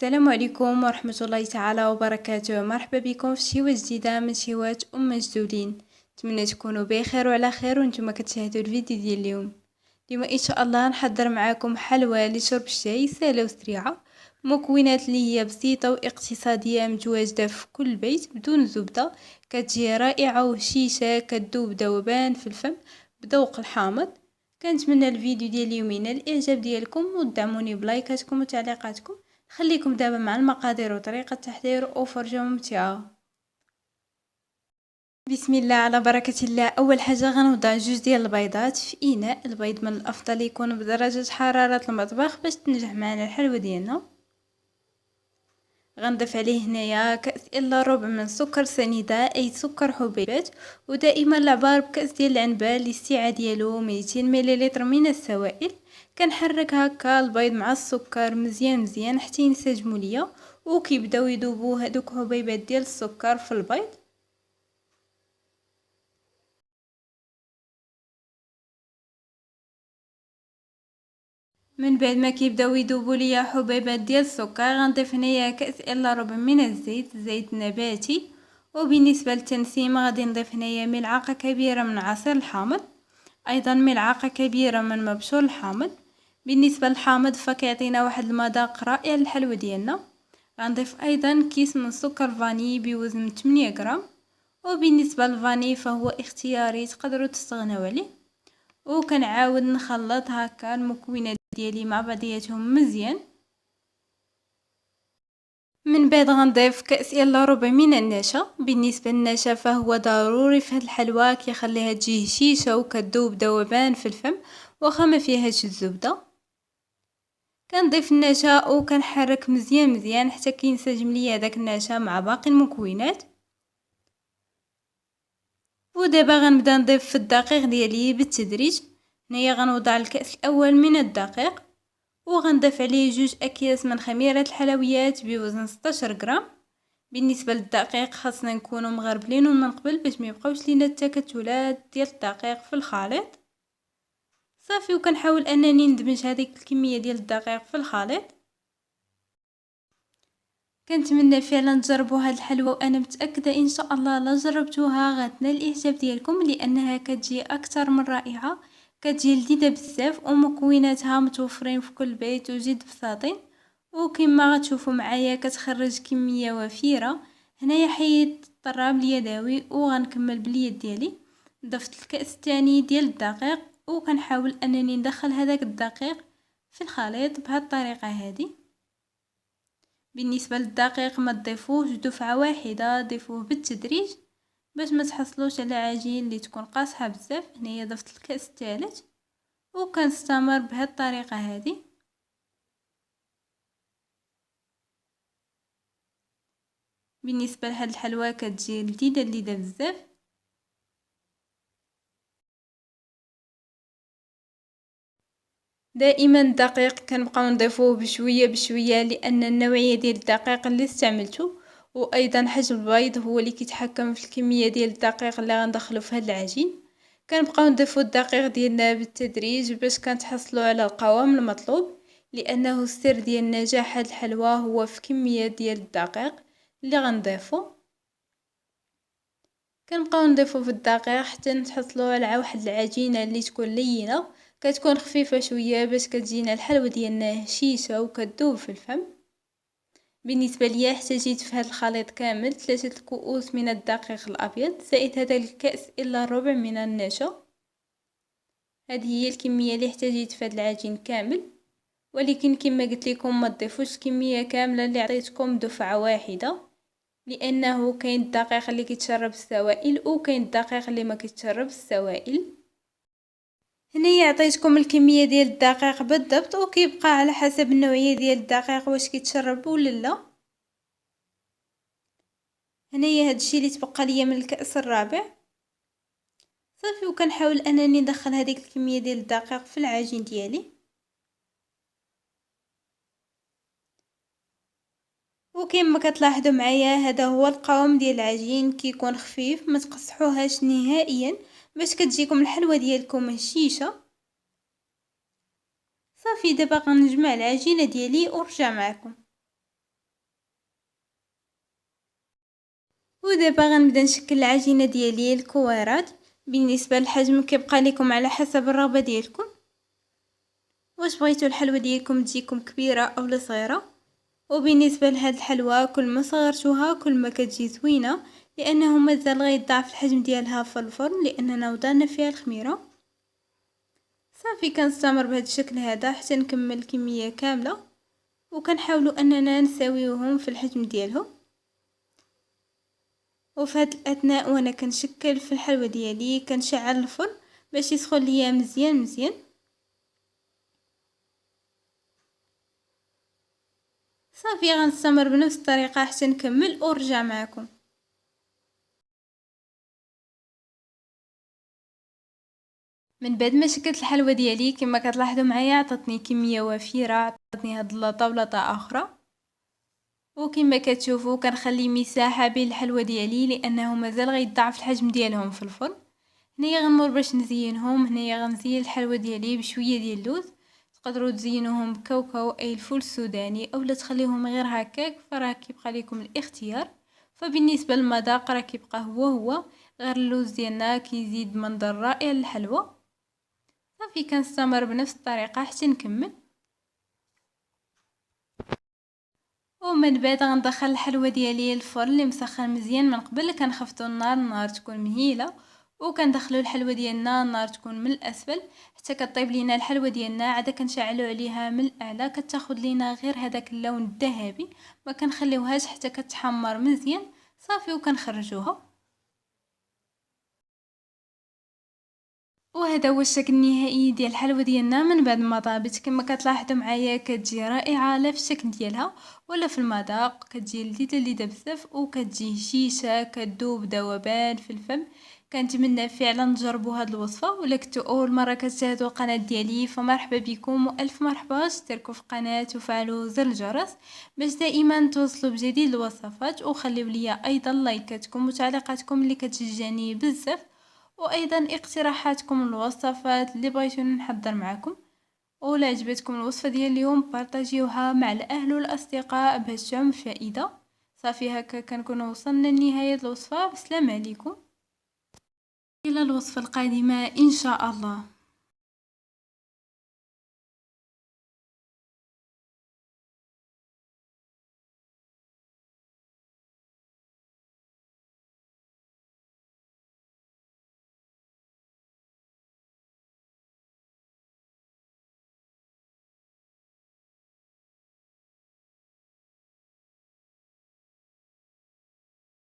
السلام عليكم ورحمة الله تعالى وبركاته. مرحبا بكم في شهوة جديدة من شهوات مجدولين. نتمنى تكونوا بخير وعلى خير وانتم كتشاهدوا الفيديو ديال اليوم ان شاء الله نحضر معاكم حلوى لشرب الشاي سهله وسريعه. مكونات اللي هي بسيطه واقتصاديه متواجده في كل بيت بدون زبده، كتجي رائعه وهشيشه كتذوب ذوبان في الفم بذوق الحامض. كنتمنى الفيديو ديال اليوم ينال الاعجاب ديالكم وتدعموني بلايكاتكم وتعليقاتكم. خليكم دابا مع المقادير وطريقة التحضير وفرجة ممتعة. بسم الله على بركة الله. اول حاجة غنوضع جوج ديال البيضات في اناء. البيض من الافضل يكون بدرجة حرارة المطبخ باش تنجح معنا الحلوى ديالنا. غنضيف عليه هنايا كأس الا ربع من سكر سنيدة اي سكر حبيبات، ودائما العبار بكأس ديال العنبة اللي السعة ديالو 200 مليلتر من السوائل. كنحرك هكا البيض مع السكر مزيان حتى ينسجموا ليا وكيبداو يذوبوا هذوك حبيبات ديال السكر في البيض. من بعد ما كيبداو يذوبوا ليا حبيبات ديال السكر غنضيف هنايا كأس الا ربع من الزيت، زيت نباتي. وبالنسبه للتنسيم غادي نضيف هنايا ملعقه كبيره من عصير الحامض، ايضا ملعقه كبيره من مبشور الحامض. بالنسبه للحامض فكيعطينا واحد المذاق رائع للحلوى ديالنا. غنضيف ايضا كيس من سكر فاني بوزن 8 غرام، وبالنسبه للفاني فهو اختياري تقدروا تستغنوا عليه. وكنعاود نخلط هكا المكونات ديالي مع بعضياتهم مزيان. من بعد غنضيف كأس الا ربع من النشا. بالنسبه للنشا فهو ضروري في هاد الحلوى، كيخليها تجي هشيشه وكتذوب ذوبان في الفم واخا ما فيهاش الزبده. كنضيف النشا وكنحرك مزيان حتى كينسجم ليا داك النشا مع باقي المكونات. ودابا غنبدا نضيف في الدقيق ديالي بالتدريج. هنايا غنوضع الكأس الاول من الدقيق وغنضيف عليه 2 اكياس من خميره الحلويات بوزن 16 غرام. بالنسبه للدقيق خاصنا نكونوا مغربلينه من قبل باش ما يبقاوش لينا التكتلات ديال الدقيق في الخليط. صافي وكنحاول انني ندمج هذيك الكميه ديال الدقيق في الخليط. كنتمنى فعلا تجربوا هاد الحلوى وانا متاكده ان شاء الله لا جربتوها غتنال الاعجاب ديالكم لانها كتجي اكثر من رائعه. كتجي لذيذه بزاف ومكوناتها متوفرين في كل بيت وجد بساطين، وكما غتشوفوا معايا كتخرج كميه وفيره. هنايا حيدت الطراب اليدوي وغنكمل باليد ديالي. ضفت الكأس الثاني ديال الدقيق وكنحاول انني ندخل هذاك الدقيق في الخليط بهذه الطريقه هذه. بالنسبه للدقيق ما تضيفوش دفعه واحده، ضيفوه بالتدريج باش ما تحصلوش على عجين اللي تكون قاصحه بزاف. هنايا ضفت الكأس الثالث وكنستمر بهذه الطريقه هذه. بالنسبه لهاد الحلوى كتجي لذيذه بزاف. دائما الدقيق كنبقاو نضيفوه بشويه لان النوعيه ديال الدقيق اللي استعملته وايضا حجم البيض هو اللي كيتحكم في الكميه ديال الدقيق اللي غندخلو في هذا العجين. كنبقاو نضيفو الدقيق ديالنا بالتدريج باش كنتحصلوا على القوام المطلوب، لانه السر ديال نجاح هذه الحلوى هو في كميه ديال الدقيق اللي غنضيفو. كنبقاو نضيفو في الدقيق حتى نتحصلوا على واحد العجينه اللي تكون لينه، كتكون خفيفه شويه باش كتجينا الحلوى ديالنا هشيشه وكتذوب في الفم. بالنسبه ليا احتاجيت في هذا الخليط كامل 3 كؤوس من الدقيق الابيض زائد هذا الكأس الا ربع من النشا. هذه هي الكميه اللي احتاجيت في هذا العجين كامل، ولكن كما قلت لكم ما تضيفوش كميه كامله اللي عطيتكم دفعه واحده، لانه كاين الدقيق اللي كيتشرب السوائل وكاين الدقيق اللي ما كيتشرب السوائل. هنايا عطيتكم الكميه ديال الدقيق بالضبط وكيبقى على حسب النوعيه ديال الدقيق واش كيتشرب ولا لا. هنايا هادشي اللي تبقى ليا من الكأس الرابع. صافي وكنحاول انني ندخل هذيك الكميه ديال الدقيق في العجين ديالي. وكما كتلاحظوا معايا هذا هو القوام ديال العجين، كيكون خفيف ما تقصحوهاش نهائيا باش كتجيكم الحلوى ديالكم هشيشه. صافي دابا غنجمع العجينه ديالي ونرجع معكم. ودابا غنبدا نشكل العجينه ديالي الكويرات. بالنسبه للحجم كيبقى لكم على حسب الرغبه ديالكم، واش بغيتو الحلوه ديالكم تجيكم كبيره او صغيره. وبالنسبه لهاد الحلوه كل ما صغرتوها كل ما كتجي زوينه، لانه مازال غيضاعف الحجم ديالها في الفرن لاننا وضعنا فيها الخميره. صافي كنستمر بهذا الشكل هذا حتى نكمل الكميه كامله، وكنحاولوا اننا نساويوهم في الحجم ديالهم. وفي هاد الاثناء وانا كنشكل في الحلوه ديالي كنشعل الفرن باش يسخن ليا مزيان مزيان. صافي غنستمر بنفس الطريقه حتى نكمل ونرجع معكم. من بعد ما شكلت الحلوه ديالي كما كتلاحظوا معايا عطاتني كميه وفيره، عطاتني هاد اللطه ولطه اخرى. وكما كتشوفوا كنخلي مساحه بين الحلوه ديالي لانه مازال غيضاعف الحجم ديالهم في الفرن. هنايا غنمر باش نزينهم. هنايا غنزين الحلوه ديالي بشويه ديال اللوز، تقدروا تزينوهم بكاوكاو اي الفول السوداني اولا تخليهم غير هكاك، فراه كيبقى لكم الاختيار. فبالنسبه للمذاق راه كيبقى هو غير اللوز ديالنا كيزيد منظر رائع للحلوه. صافي كنستمر بنفس الطريقه حتى نكمل. ومن بعد غندخل الحلوه ديالي الفرن اللي مسخن مزيان من قبل. كنخفتو النار تكون مهيله، وكندخلوا الحلوه ديالنا النار تكون من الاسفل حتى كطيب لينا الحلوه ديالنا. عاد كنشعلوا عليها من الاعلى كتاخذ لينا غير هذاك اللون الذهبي، ما كنخليوهاش حتى كتحمر مزيان. صافي وكنخرجوها. وهذا هو الشكل النهائي ديال الحلوه ديالنا من بعد ما طابت. كما كتلاحظوا معايا كتجي رائعه لا في الشكل ديالها ولا في المذاق، كتجي لذيذه بزاف وكتجي هشيشه كتذوب ذوبان في الفم. كنتمنى فعلا تجربوا هذه الوصفه. ولا كنتوا اول مره كتشاهدوا القناه ديالي فمرحبا بكم والف مرحبا. اشتركوا في القناه وفعلوا زر الجرس باش دائما توصلوا بجديد الوصفات. وخليوا لي ايضا لايكاتكم وتعليقاتكم اللي كتشجعني بزاف، وايضا اقتراحاتكم الوصفات اللي بغيتوني نحضر معكم. ولا عجبتكم الوصفه ديال اليوم بارطاجيوها مع الاهل والاصدقاء باش تعم فائده. صافي هكا كنكون وصلنا لنهايه الوصفه. بسلام عليكم، الى الوصفه القادمه ان شاء الله.